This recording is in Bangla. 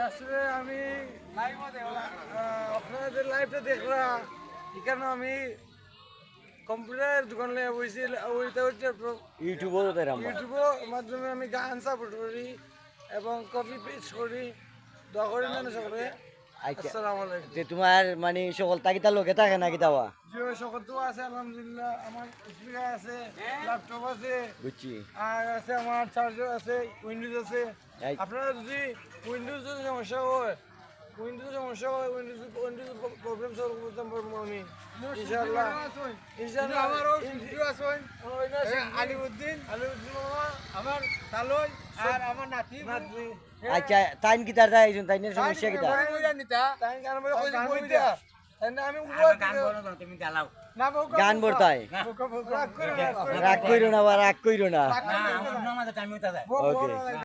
আসলে আমি আপনাদের লাইভটা দেখলাম এখানে আমি কম্পিউটার দোকান নিয়ে বসেছি ইউটিউবের মাধ্যমে আমি গান সাপোর্ট করি এবং কপি পেস্ট করি দোয়া করি না সকলে। আসসালামু আলাইকুম। যে তোমার মানে সকল তাকিতা লোকে থাকে নাকি দাওয়া জিও সকল তো আছে আলহামদুলিল্লাহ, আমার স্পিকার আছে, ল্যাপটপ আছে, বুঝছি। আর আছে আমার চার্জার আছে, উইন্ডোজ আছে। এই আপনারা যদি উইন্ডোজ সমস্যা হয় উইন্ডোজ প্রবলেম সলভ করতে পারবো আমি ইনশাআল্লাহ। আলিউদ্দিন মামা আমার তালই আর আমার নাতি। আচ্ছা তাইন কি তার যাইছুন তাইনের সমস্যা কি তা গান বর্তায় রাগ কইরো না বা রাগ কইরো না। ওকে।